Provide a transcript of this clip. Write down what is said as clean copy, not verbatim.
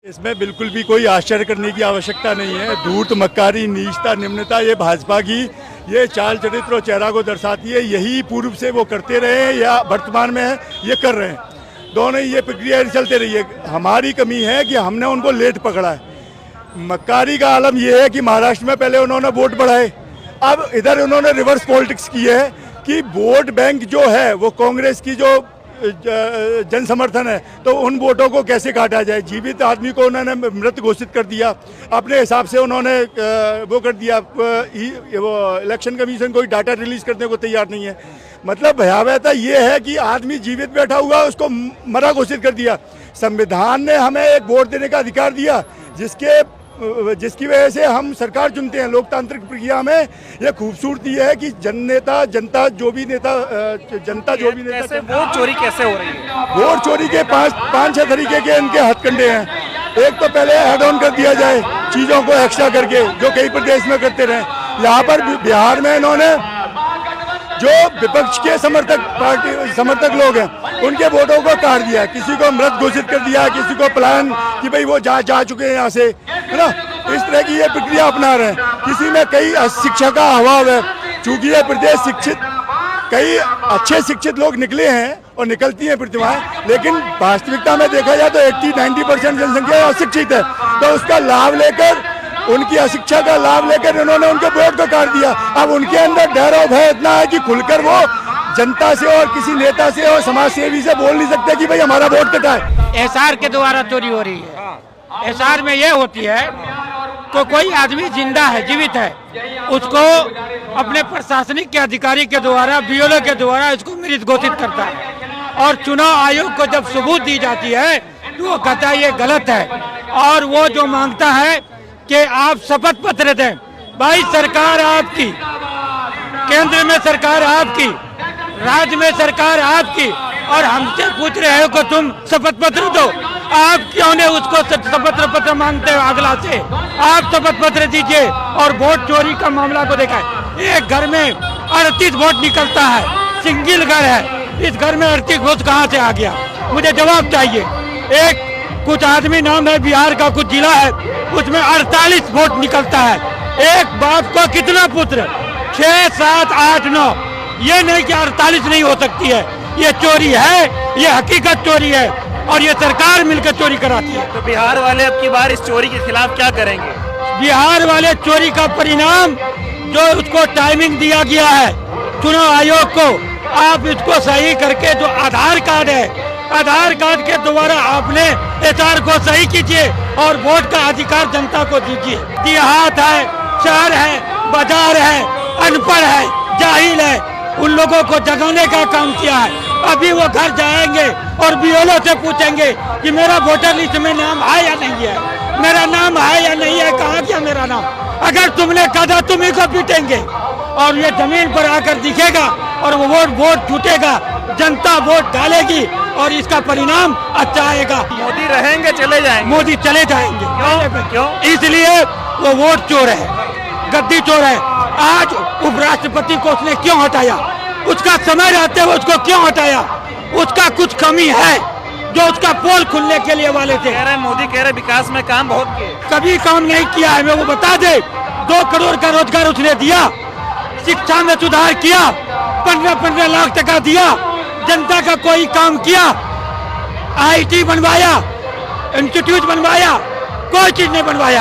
इसमें बिल्कुल भी कोई आश्चर्य करने की आवश्यकता नहीं है। धूर्त, मक्कारी, नीचता, निम्नता ये भाजपा की ये चाल चरित्र और चेहरा को दर्शाती है। यही पूर्व से वो करते रहे हैं या वर्तमान में है ये कर रहे हैं, दोनों ये प्रक्रिया चलते रही है। हमारी कमी है कि हमने उनको लेट पकड़ा है। मक्कारी का आलम ये है कि महाराष्ट्र में पहले उन्होंने वोट बढ़ाए, अब इधर उन्होंने रिवर्स पॉलिटिक्स की है कि वोट बैंक जो है वो कांग्रेस की जो जन समर्थन है तो उन वोटों को कैसे काटा जाए। जीवित आदमी को उन्होंने मृत घोषित कर दिया, अपने हिसाब से उन्होंने वो कर दिया। वो इलेक्शन कमीशन कोई डाटा रिलीज करने को तैयार नहीं है। मतलब भयावहता ये है कि आदमी जीवित बैठा हुआ उसको मरा घोषित कर दिया। संविधान ने हमें एक वोट देने का अधिकार दिया जिसकी वजह से हम सरकार चुनते हैं। लोकतांत्रिक प्रक्रिया में ये खूबसूरती है कि जनता जो भी नेता कैसे वोट चोरी कैसे हो रही है? वोट चोरी के पांच छह तरीके के इनके हथकंडे हैं। एक तो पहले ऐड ऑन कर दिया जाए चीजों को एक्स्ट्रा करके, जो कई प्रदेश में करते रहे। यहाँ पर बिहार में इन्होंने जो विपक्ष के समर्थक लोग हैं उनके वोटों को काट दिया, किसी को मृत घोषित कर दिया, किसी को पलायन कि भाई वो जा चुके हैं यहाँ से, है ना। इस तरह की ये प्रक्रिया अपना रहे हैं। किसी में कई शिक्षा का अभाव है, चूंकि ये प्रदेश शिक्षित, कई अच्छे शिक्षित लोग निकले हैं और निकलती हैं प्रतिभाएं, लेकिन वास्तविकता में देखा जाए तो 80-90% जनसंख्या अशिक्षित है। तो उसका लाभ लेकर, उनकी अशिक्षा का लाभ लेकर इन्होंने उनके वोट को काट दिया। अब उनके अंदर डर और भय इतना है कि खुलकर वो जनता से और किसी नेता से और समाज सेवी से बोल नहीं सकते कि भाई हमारा वोट कटा है। एसआर के द्वारा चोरी हो रही है। एसआर में ये होती है तो कोई आदमी जिंदा है, जीवित है, उसको अपने प्रशासनिक के अधिकारी के द्वारा, बीएलओ के द्वारा उसको मृत घोषित करता है। और चुनाव आयोग को जब सबूत दी जाती है तो वो कहता है ये गलत है। और वो जो मांगता है कि आप शपथ पत्र दें। भाई सरकार आपकी, केंद्र में सरकार आपकी, राज्य में सरकार आपकी, और हमसे पूछ रहे हो कि तुम शपथ पत्र दो। आप क्यों ने उसको शपथ पत्र मांगते हो अगला से? आप शपथ पत्र दीजिए। और वोट चोरी का मामला को देखा है, एक घर में 38 वोट निकलता है, सिंगल घर है, इस घर में 38 वोट कहाँ से आ गया? मुझे जवाब चाहिए। एक कुछ आदमी नाम है बिहार का, कुछ जिला है, उसमें 48 वोट निकलता है। एक बाप को कितना पुत्र? 6, 7, 8, 9। ये नहीं कि 48 नहीं हो सकती है। ये चोरी है, ये हकीकत चोरी है, और ये सरकार मिलकर चोरी कराती है। तो बिहार वाले अब की बार इस चोरी के खिलाफ क्या करेंगे? बिहार वाले चोरी का परिणाम जो उसको टाइमिंग दिया गया है चुनाव आयोग को, आप इसको सही करके जो आधार कार्ड है, आधार कार्ड के द्वारा आपने एसआर को सही कीजिए और वोट का अधिकार जनता को दीजिए। देहात है, शहर है, बाजार है, अनपढ़ है, जाहिल है, उन लोगों को जगाने का काम किया है। अभी वो घर जाएंगे और बीएलओ से पूछेंगे कि मेरा वोटर लिस्ट में नाम है या नहीं है, मेरा नाम है या नहीं है, कहाँ गया मेरा नाम। अगर तुमने कहा तुम्ही को पीटेंगे और ये जमीन पर आकर दिखेगा और वो वोट छूटेगा, जनता वोट डालेगी और इसका परिणाम अच्छा आएगा। मोदी रहेंगे चले जाएंगे? मोदी चले जाएंगे। क्यों? इसलिए वो वोट चोर है, गद्दी चोर है। आज उपराष्ट्रपति को उसने क्यों हटाया? उसका समय रहते हुए उसको क्यों हटाया? उसका कुछ कमी है जो उसका पोल खुलने के लिए वाले थे। मोदी कह रहे विकास में काम बहुत किए। कभी काम नहीं किया है, मैं वो बता दे। 2 करोड़ का रोजगार उसने दिया, शिक्षा में सुधार किया, 15-15 लाख टका दिया, जनता का कोई काम किया? आईटी बनवाया, इंस्टीट्यूट बनवाया? कोई चीज नहीं बनवाया।